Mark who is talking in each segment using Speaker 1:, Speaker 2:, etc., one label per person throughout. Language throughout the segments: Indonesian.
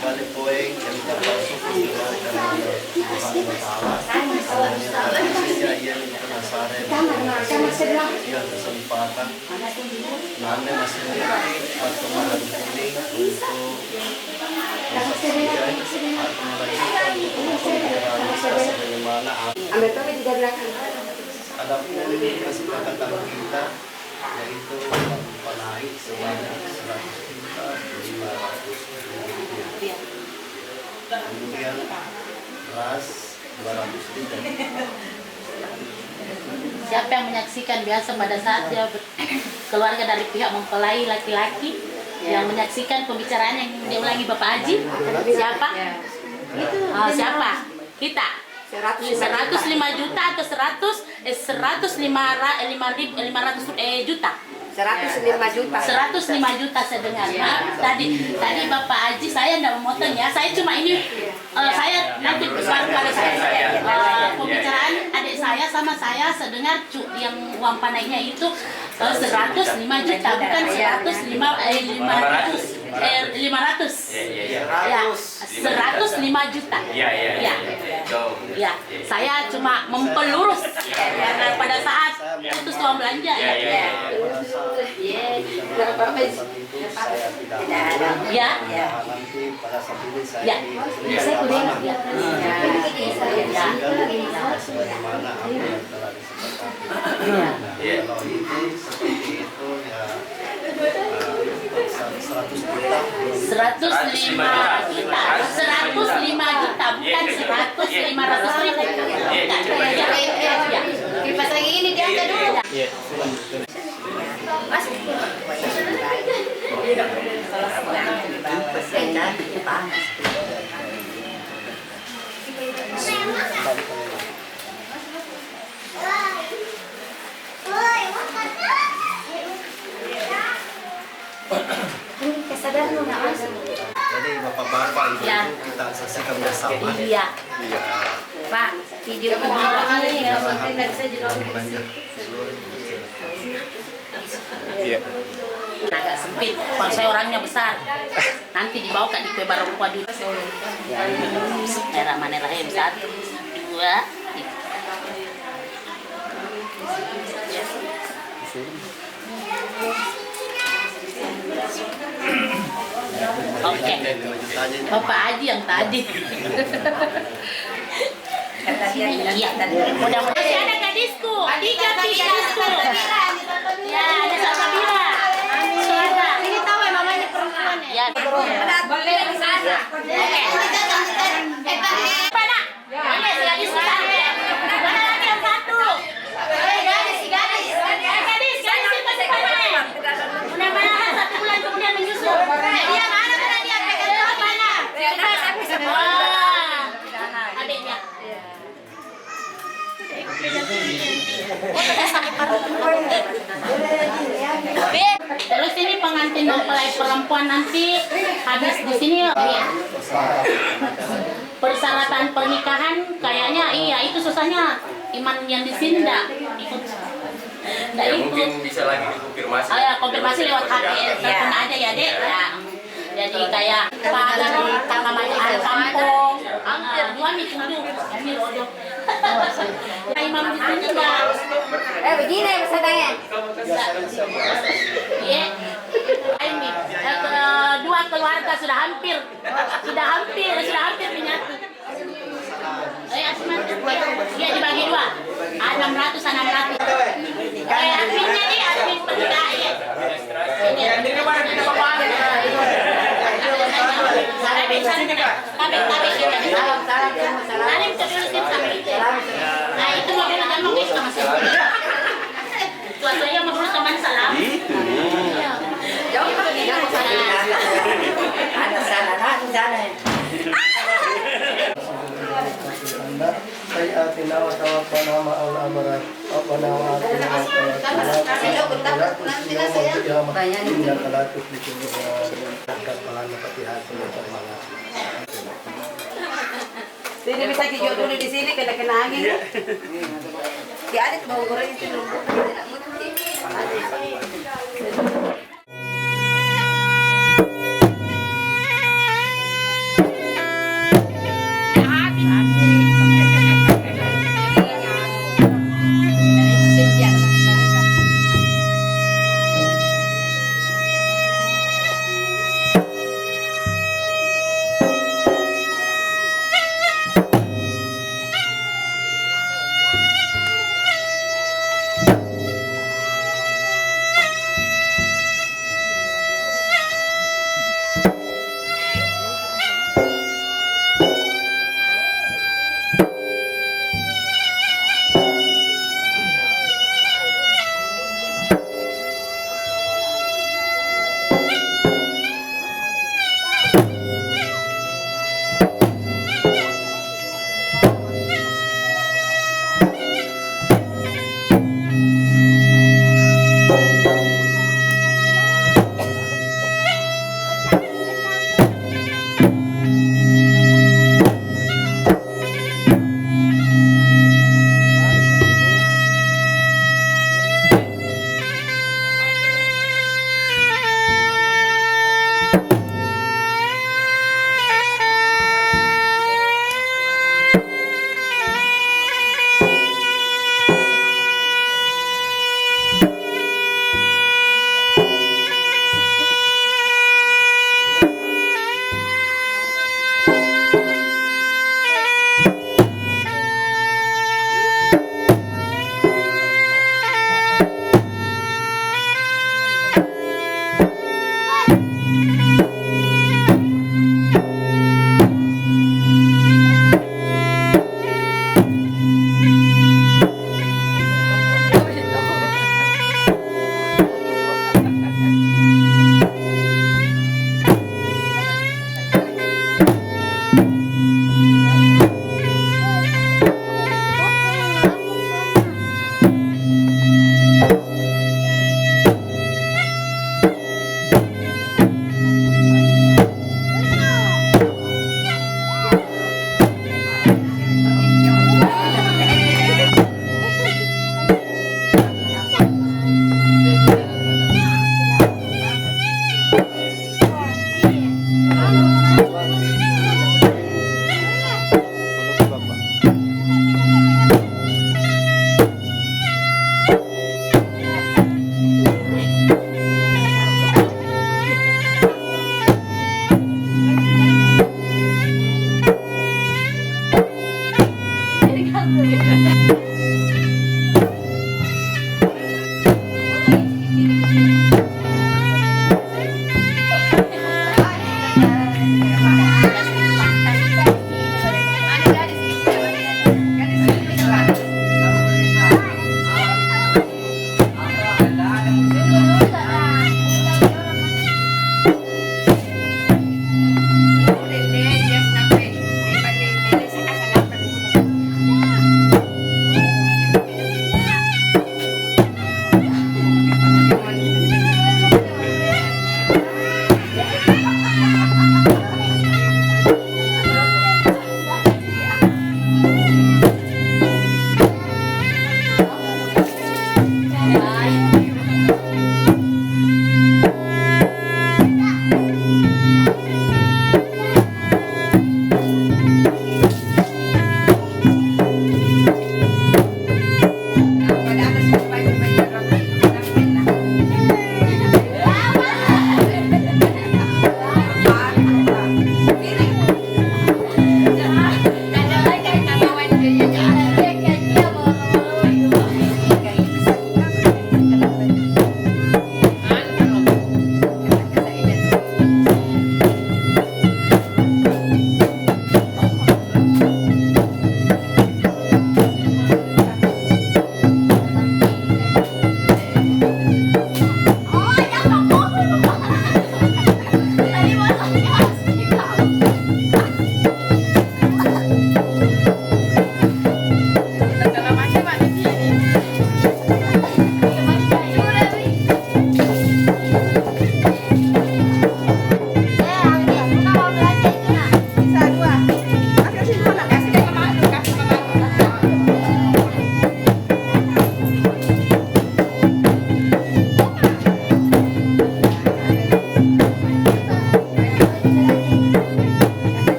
Speaker 1: Bali po baik yang termasuk juga dalam Tuhan Ta'ala. Sehingga ia penasaran ia kesempatan nanti masih memiliki waktu malam ini untuk menyaksikan atau melanjutkan pembicaraan sebagaimana ada pun kesepakatan kita yaitu naik sebanyak 100 juta 500 rupiah. Kemudian beras 200 liter.
Speaker 2: Siapa yang menyaksikan biasa pada saat dia keluarga dari pihak mempelai laki-laki yang menyaksikan pembicaraan yang diulangi Bapak Haji? Siapa? Siapa? Kita. 105 juta atau 500 juta.
Speaker 3: 105 juta.
Speaker 2: 105 juta saya dengar. Tadi Bapak Haji, saya tidak memotong ya. Saya cuma ini saya nanti baru pada saya pembicaraan adik saya sama saya sedengar yang uang panainya itu 105 juta bukan 500 ya 105 juta ya saya cuma mempelurus karena pada saat putus uang belanja ya saya kuliah ya
Speaker 1: sebagaimana apa yang telah disepakati. Kalau ini seperti itu ya 100 juta
Speaker 2: 105 juta bukan 100 ribu.
Speaker 3: Kipas lagi ini diangkat dulu. Mas. Kesadaran nggak mas?
Speaker 1: Jadi bapak-bapak ibu kita saksikan bersama.
Speaker 2: Iya.
Speaker 3: Pak, video ini yang penting dari saya juga.
Speaker 1: Iya.
Speaker 2: Agak sempit, kalau saya orangnya besar. Nanti dibawa ke di kue barong kuadu. Merah mana rahim 1, 2. Oke, Bapak Haji yang tadi. Iya, mudah-mudahan masih ada gadisku, tiga gadisku. Ya, ada Salsabila.
Speaker 3: Ini tahu ya mamanya perempuan ya. Boleh di sana.
Speaker 2: Oke. Mana? Boleh gadis sana. Mana lagi yang satu? Gadis simpan. Mudah-mudahan 1 bulan kemudian menyusul. Dia mana dia pegang mana? Adiknya. Terus ini pengantin mempelai perempuan nanti habis di sini persyaratan pernikahan kayaknya iya itu susahnya iman yang di sini enggak ikut.
Speaker 4: Mungkin bisa lagi dikonfirmasi.
Speaker 2: Ya konfirmasi lewat HP telepon aja ya Dek ya. Jadi kayak pagar namanya kampung dua nih tunggu ini rodo. Imam di sini enggak.
Speaker 3: Begini pesannya.
Speaker 2: Iya. Ini dua keluarga sudah hampir menyatu. Asman, dia dibagi 2. 600. Adminnya nih, admin pernikahan ya. Ini kemana kita bapak? Nah itu mau dulu kan mau kita masih. Tuan saya mau dulu teman salam.
Speaker 4: Itu.
Speaker 3: Jauh ada sana.
Speaker 1: Sayatina wa tawaffana ma'al abrar. Rabbana wa atina ma
Speaker 3: Sini bisa hijau dulu di sini kena angin. Di adik bau goreng itu dulu.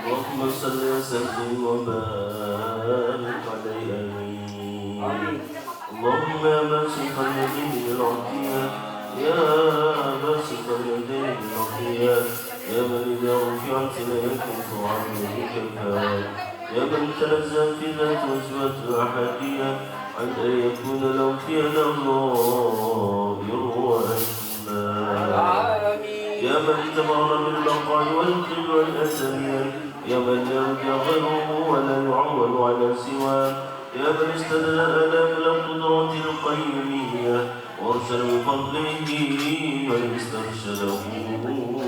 Speaker 5: اللهم صل وسلم وبارك عليه آمين. اللهم يا باسط اليدين بالعافية، يا باسط اليدين بالعافية، يا من إذا رفعت إليكم فعلوا كفاية، يا من تنزه في ذات وسوة الأحدية عن أن يكون له فيها ضائر وأسماء، يا من تبار بالبقاء والقل والأسمية، يا من لا يرجى غيره ولا يعول على سواه، يا من استدل الآلام القدرات القيومية وارسل بفضله من استرشده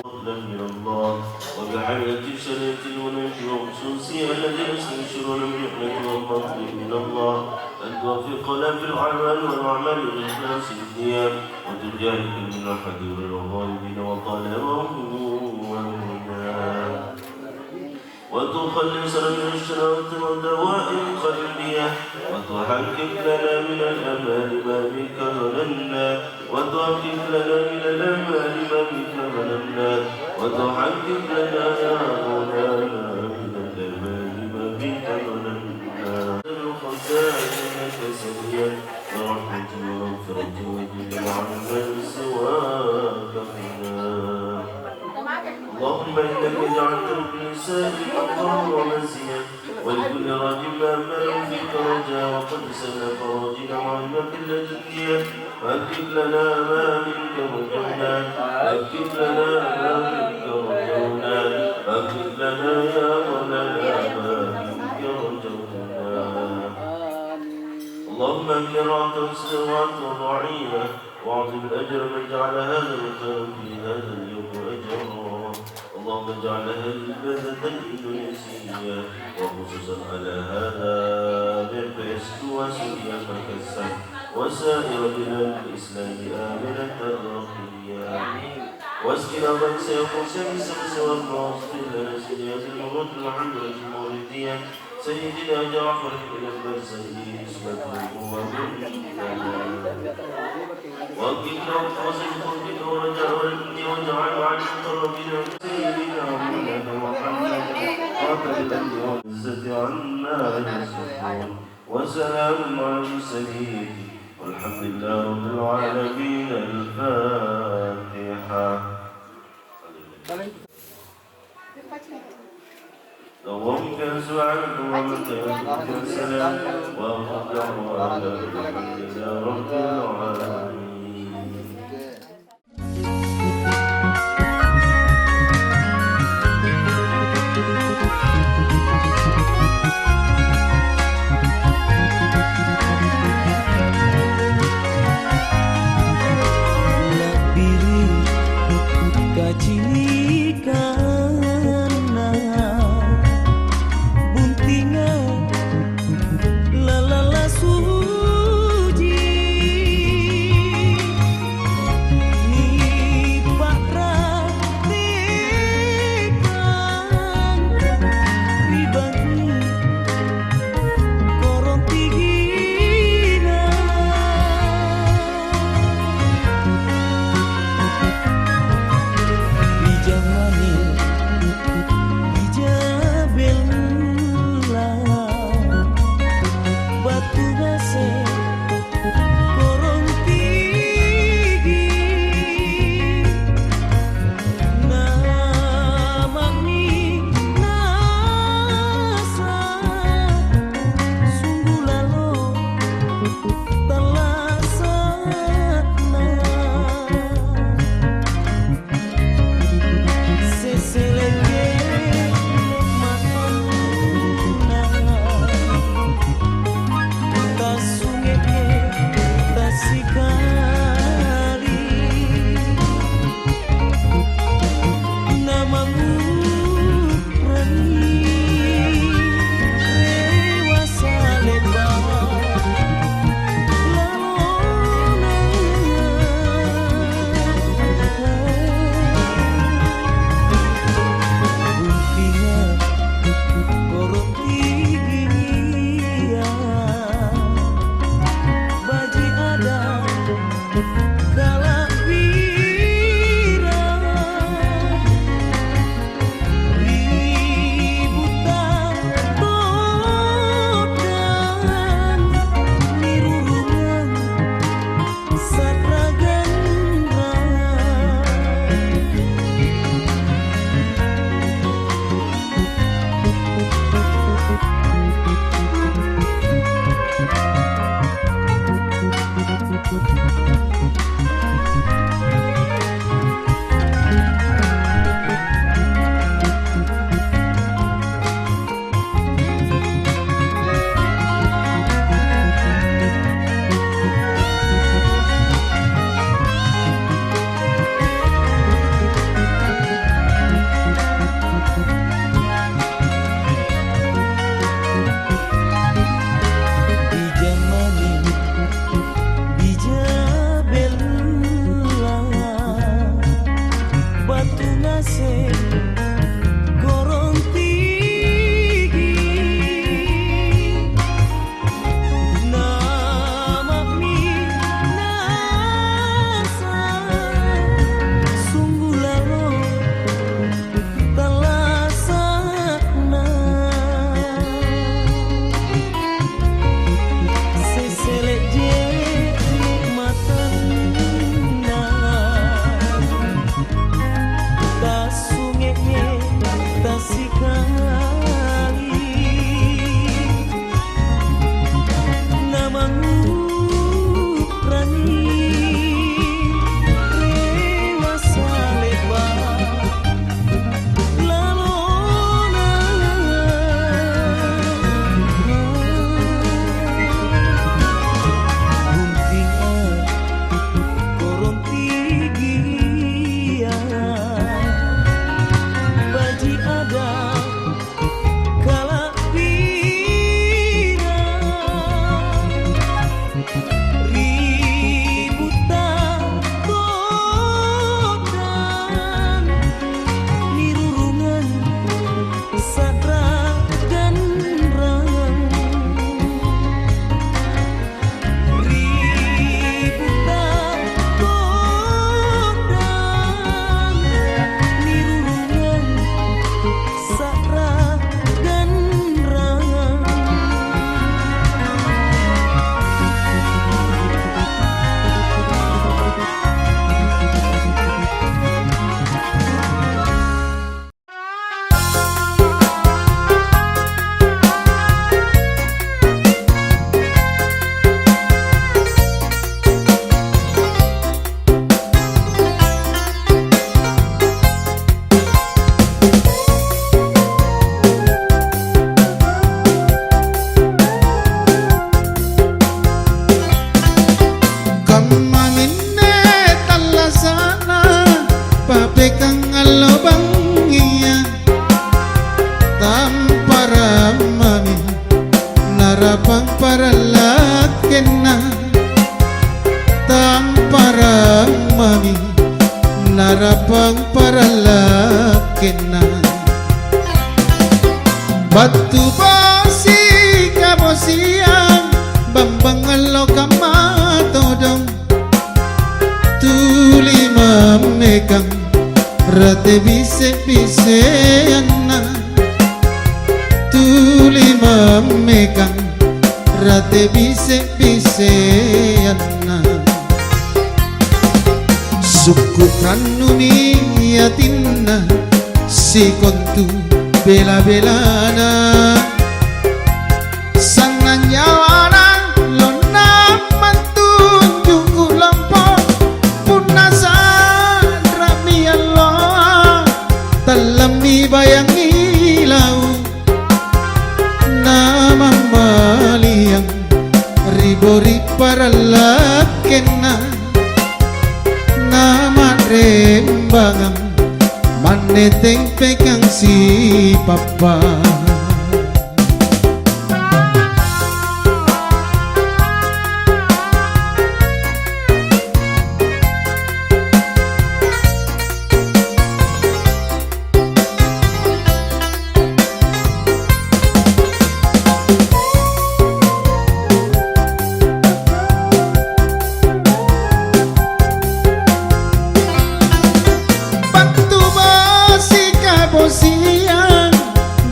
Speaker 5: فضلا من الله وبحملة الشريعة الونية وخصوصها الذين يستنشرون بالنعمة والفضل من الله أن توفقنا في الأعمال والأعمال بإخلاص النية وتجاهك من الحديث والغائبين وطلبهم والهدى وتخلصنا من الشرارة والدواء القلبية وتحقق لنا من الأمال ما بك ظننا وتحقق لنا من الأمال ما بك ظننا وتحقق لنا يا مولانا من الأمال ما بك ظننا خزائنك سريا ورحمة ومغفرة وجل عمن سواك فينا. اللهم إنك جعلت للنساء مطهرا ومزيا ولكل راجل ما أمله فيك رجاء وقد سلف راجنا وعلمك الدنيا فأكد لنا ما منك رجونا فأكد لنا ما منك رجونا فأكد لنا يا مولانا ما منك رجونا. اللهم أكرم وتنصر وضعينا واعظم الأجر من جعل هذا الخير في هذا اليوم أجرا. اللهم اجعل هذه البلدة الإندونيسية وخصوصا على هذا بالفيس وسوريا مكسا وسائر بلاد الإسلام آمنة رخيا واسقنا من سيقوم بالشمس والمواصفين لنا سيدات المغرب المحمد الموردية سيدنا جعفر بن البرزنجي نسبته وكنا وصفه بالنور والأمن وجعل عن المقربين سيدنا محمد ومحمد قاتل الأمن والعزة عنا يصفون وسلام على المرسلين والحمد لله رب العالمين. الفاتحة. اللهم سبحانك وبحمدك السلام وأفضل وعلى الحمد لله رب العالمين.
Speaker 6: Se kena batu bosi kabosiang bambang lo kamatodong tuli memegang rate bise anna tuli memegang rate bise anna suku pranuni yatinna si kontu bela-belana sangan nyawana lona mantunjuk lampau punasa rami Allah dalam dibayangi lau nama maliang ribori para lakena nama rembangang maneteng pegang si papa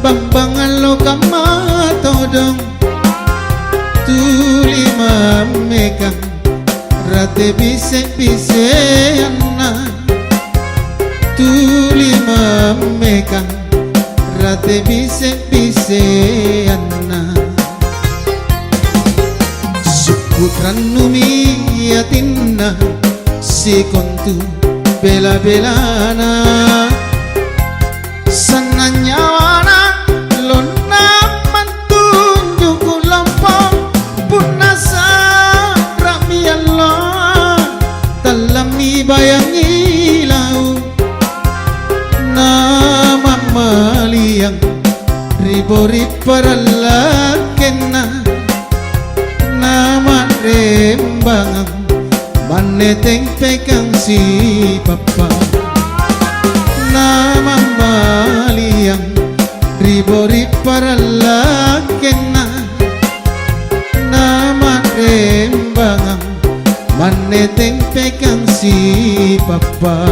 Speaker 6: bambangan lo kamatodong tuli memegang rate bise anna tuli memegang rate bise anna suku ranumi yatinna si kontu bela-belana sananyawana lona mantunjuk lampau punasa rami Allah dalam dibayangi lau nama maliang ribori para lakena nama rembangang maneteng pegang si papa nama maliang ribori para lakena nama rembangang maneteng pegang si papa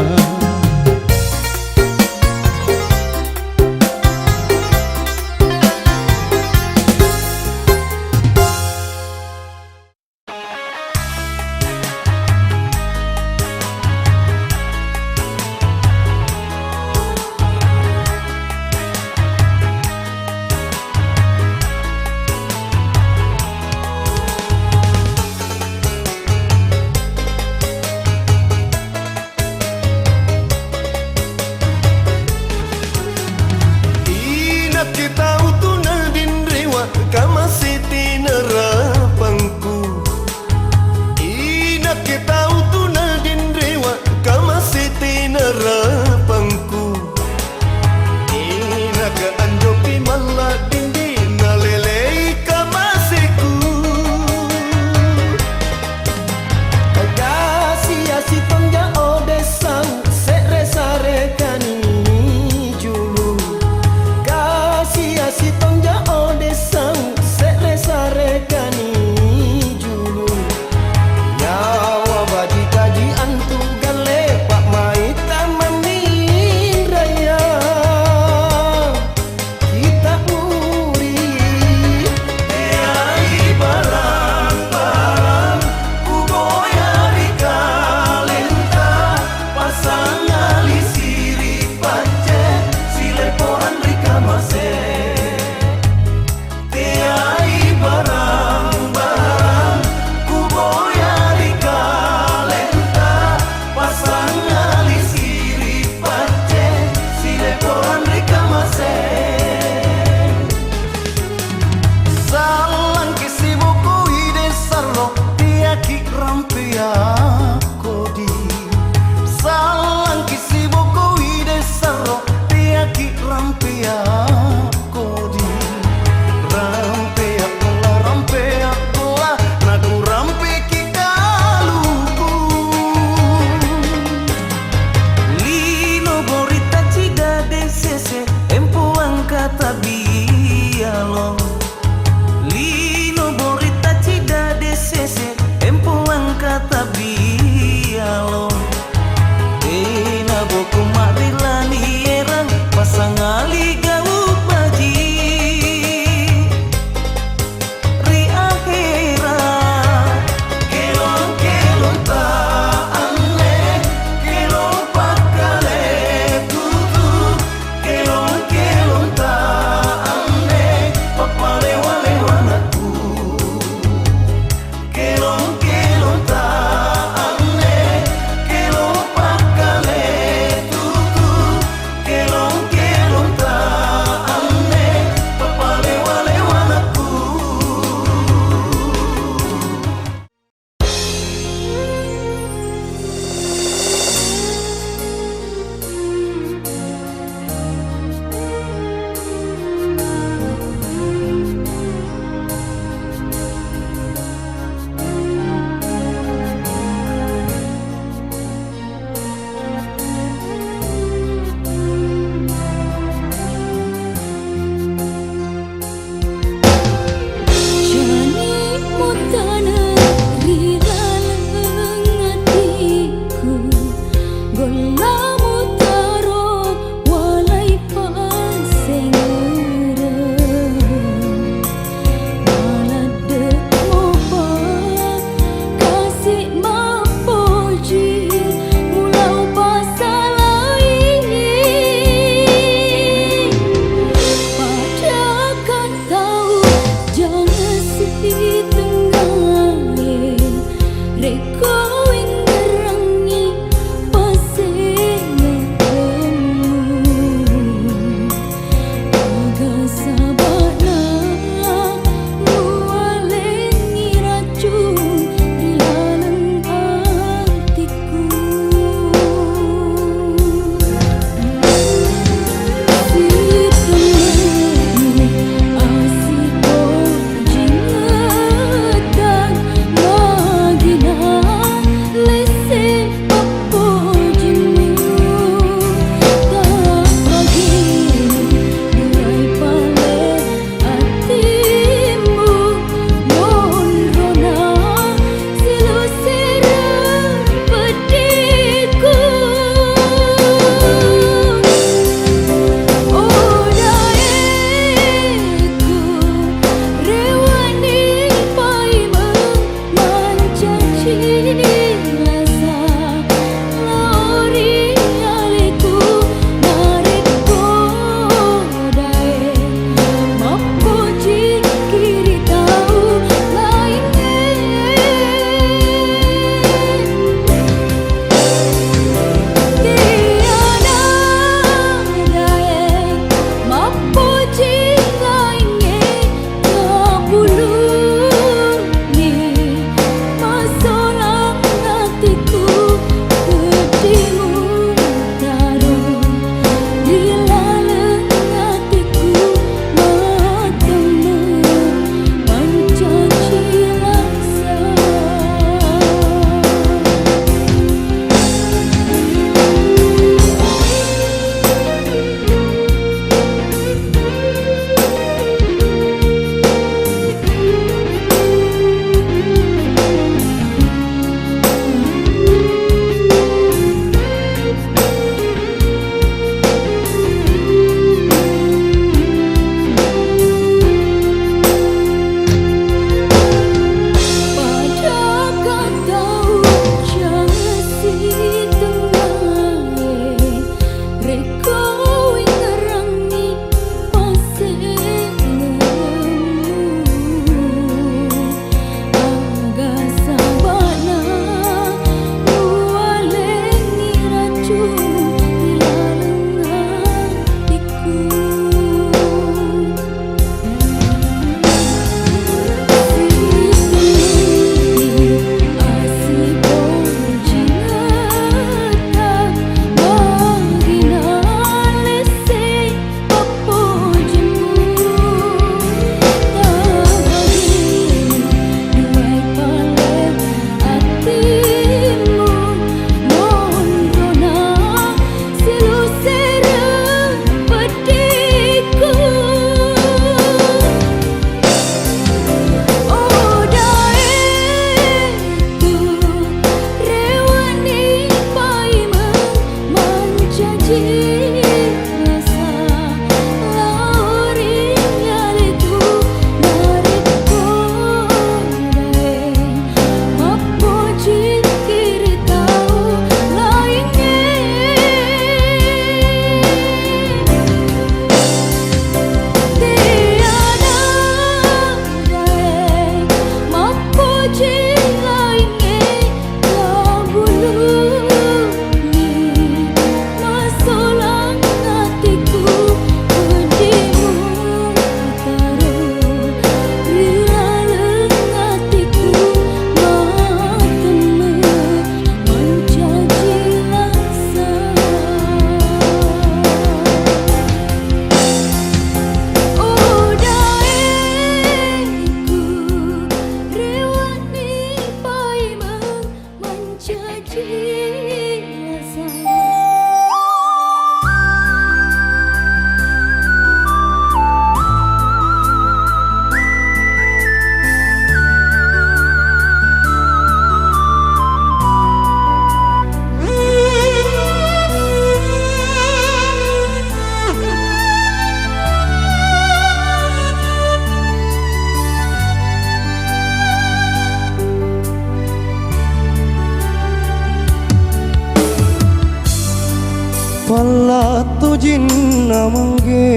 Speaker 7: jinna mangge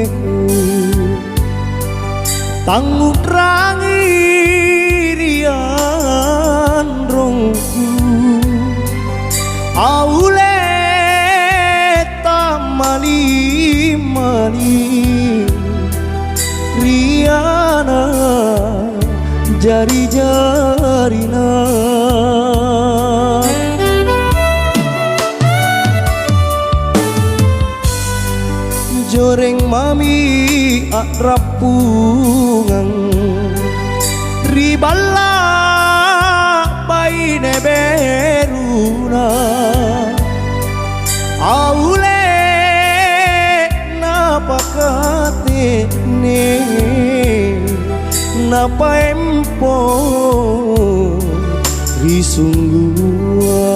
Speaker 7: tangut rangi rian rongku aule tamali mali riana jari-jarina joreng mami akrapungan riballa baine beruna aule napakate ne napa empo risunggua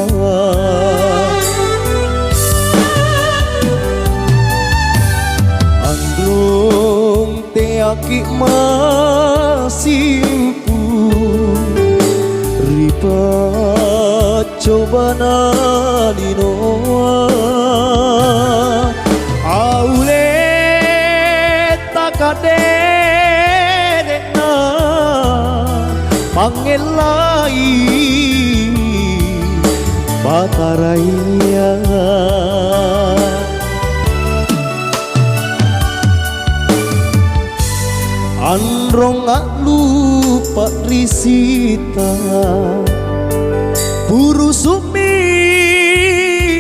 Speaker 7: andung te aki masimpu ripa coba nalinoa aule takadena pangelai bataraya androng gak lupa risita buru sumi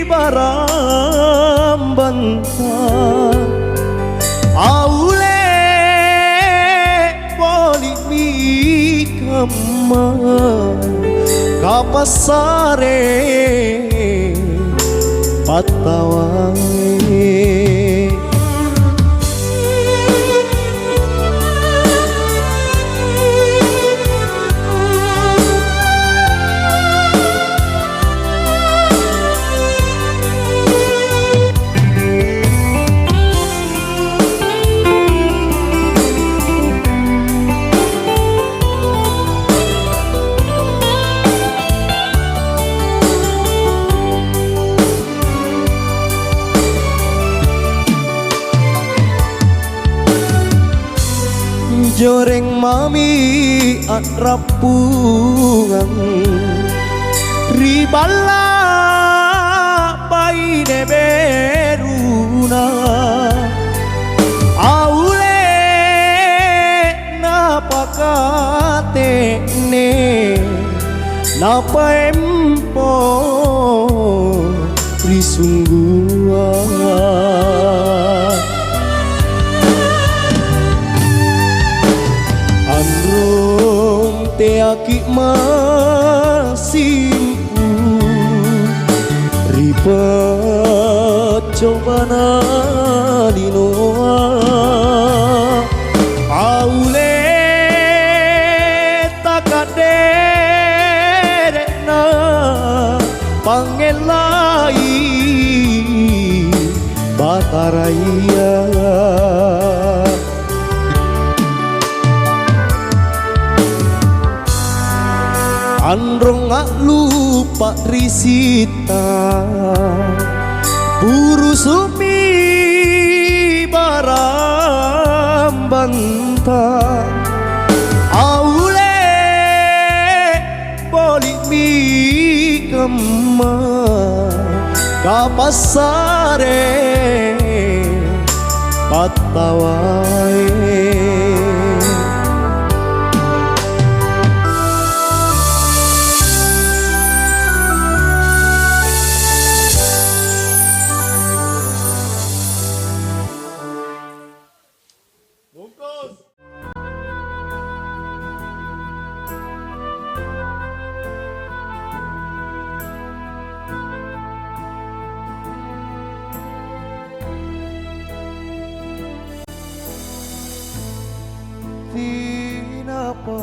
Speaker 7: baram bantah aule boli mi kama kapasare patawai joreng mami akrapungan riballa baine beruna aule napakate ne napa empo risunggua androng te aki masimpu ripa coba nalinoa aule takadena pangelai bataraya androng gak lupa risita buru sumi baram bantah aule boli mi kema kapasare patawai tinapa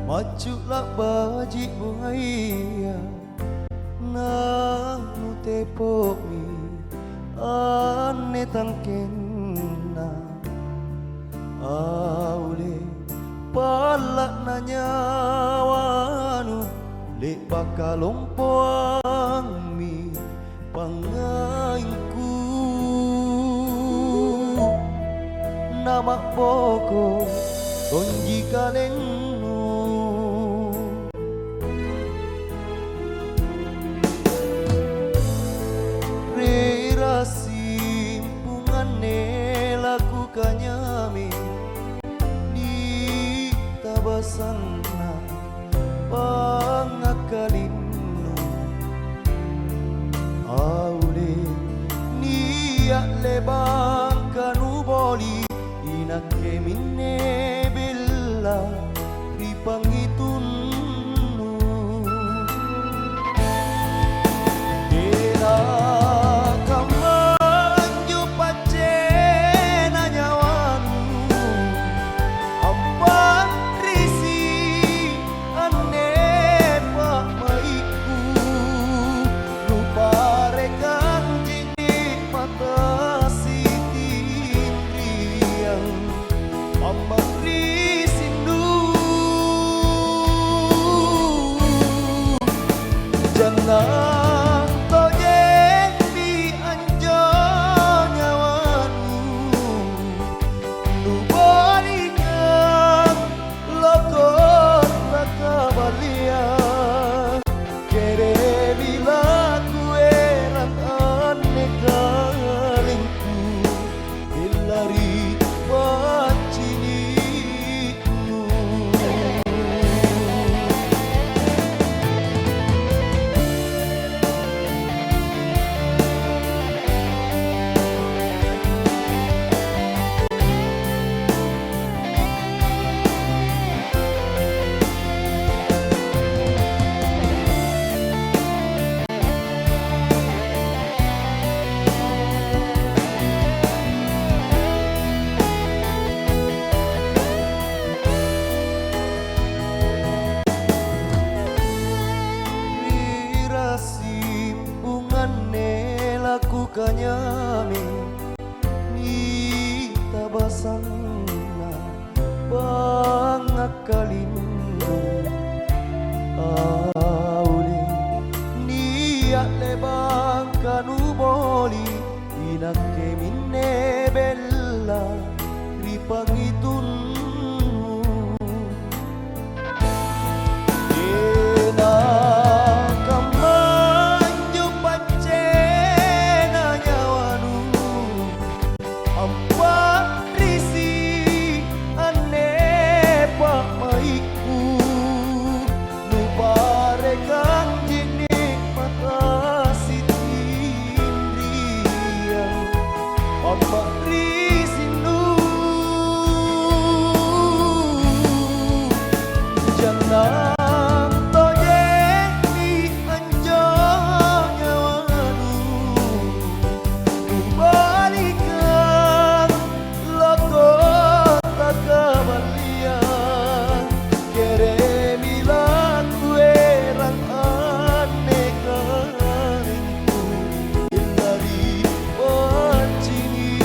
Speaker 7: maculah baji buaya nanu tepomi ane tangkena aule palak nanyawanu lek bakalompoang mi pangainku mak boko konji kalennu rerasi pungane lakukannya di tabasana pangakalinu aule niya lebang kanuboli inake minne bella ripangitunnu dera kamanju pacena nyawanu ampan risi ane pak maiku lupa rekang jini mata siti indriang mama risindu jangan tojeng di anjo nyawanu nu balikan lokot takabalia kere bila kue ratan nekalingku ilari pacinimu Rasi pungane lakukannya ni tabasana pangakalinu auli niya lebang kanuboli inake minne bella ripangitunnu Ena kamanju pacena nyawanu ampan risi ane pak maiku lupa rekang jini mata siti indriang mama risindu jangan tojeng di anjo nyawanu balikan lokot takabalia kere mila kue rang ane kalingku ilari pacinimu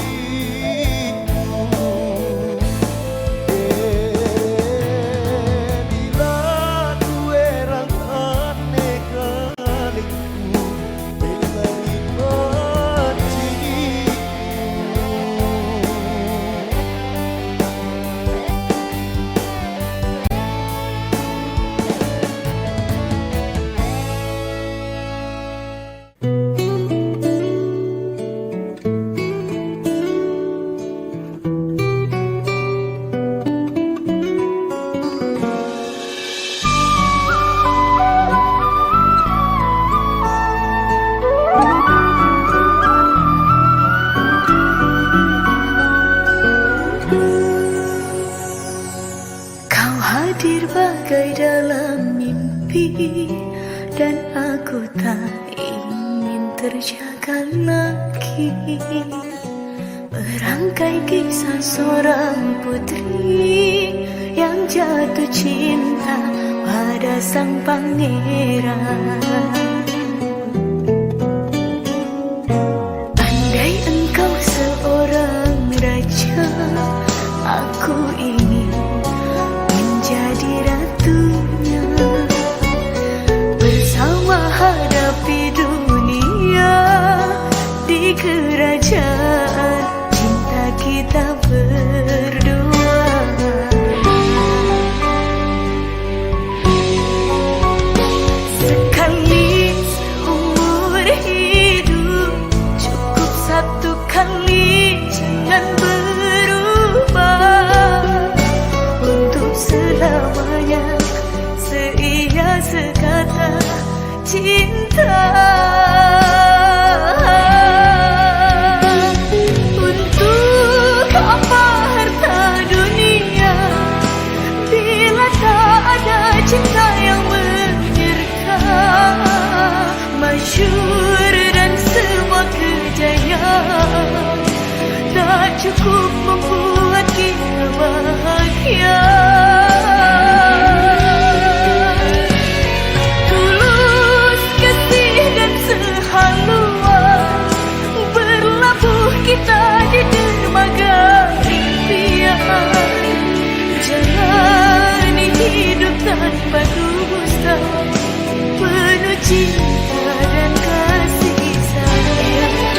Speaker 7: bila kue rang ane kalingku ilari pacinimu
Speaker 8: Kau hadir bagai dalam mimpi dan aku tak ingin terjaga lagi. Merangkai kisah seorang putri yang jatuh cinta pada sang pangeran. Andai engkau seorang raja, aku ingin menjadi ratunya. Bersama hadapi dunia di kerajaan cinta kita berdua. cukup membuat kita bahagia. Tulus kasih dan sehaluan, berlabuh kita di dermaga impian. Jalani hidup tanpa dusta, penuh cinta dan kasih sayang.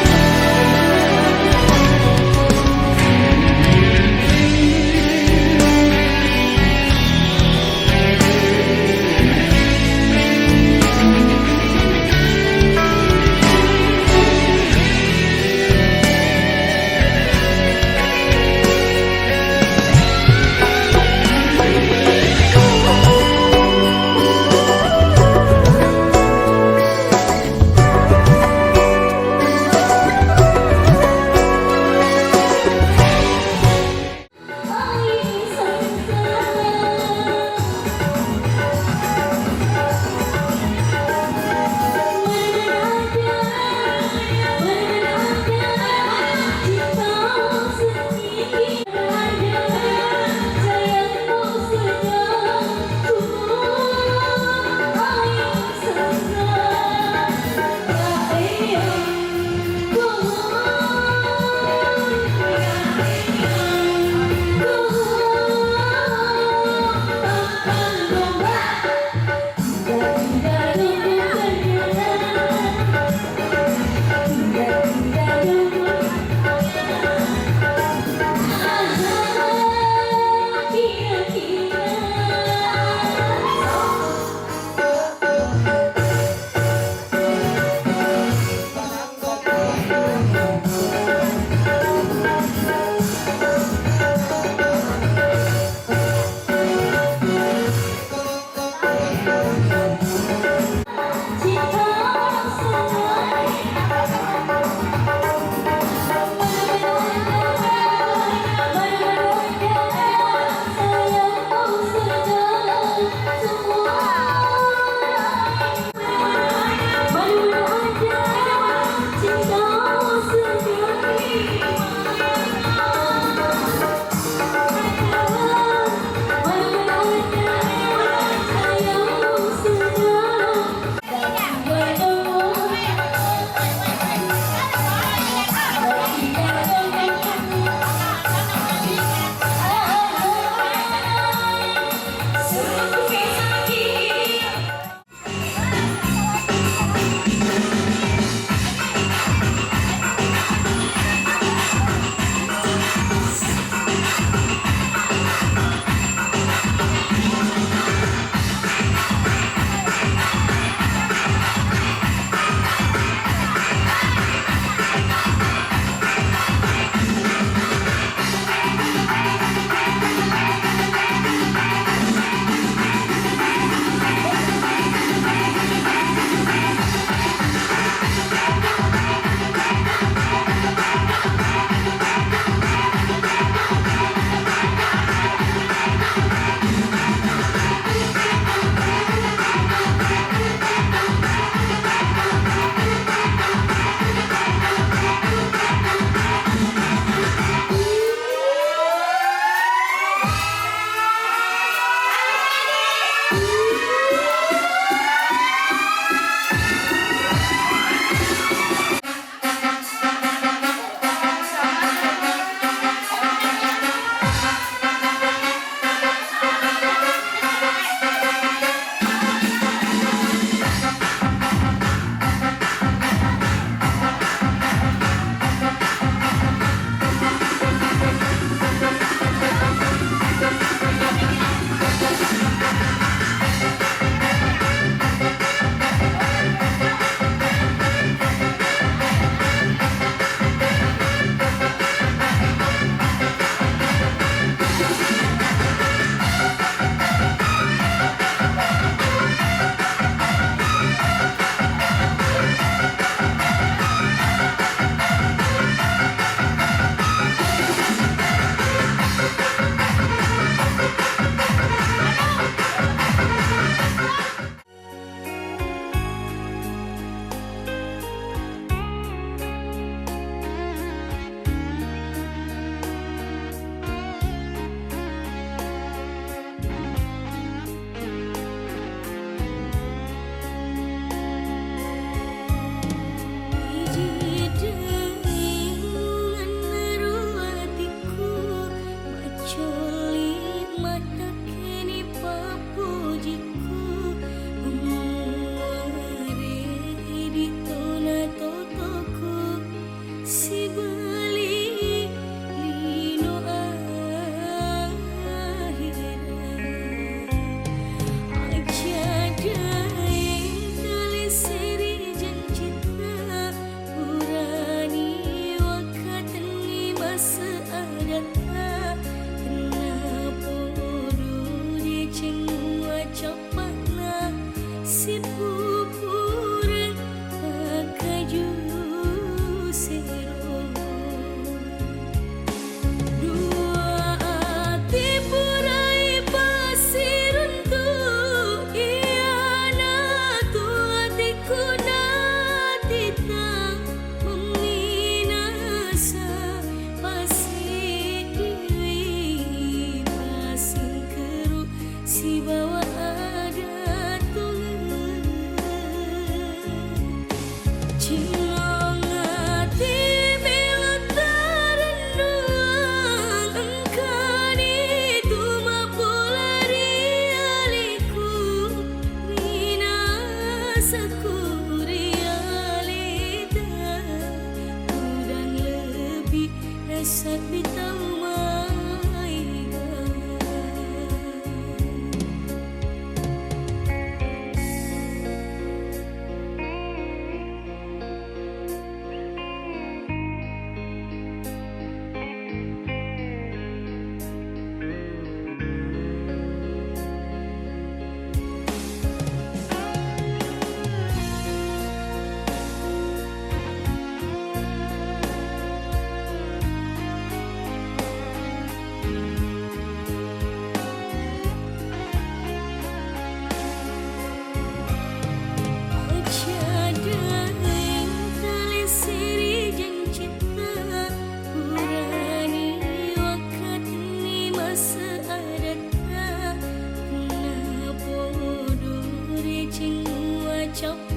Speaker 8: Chọc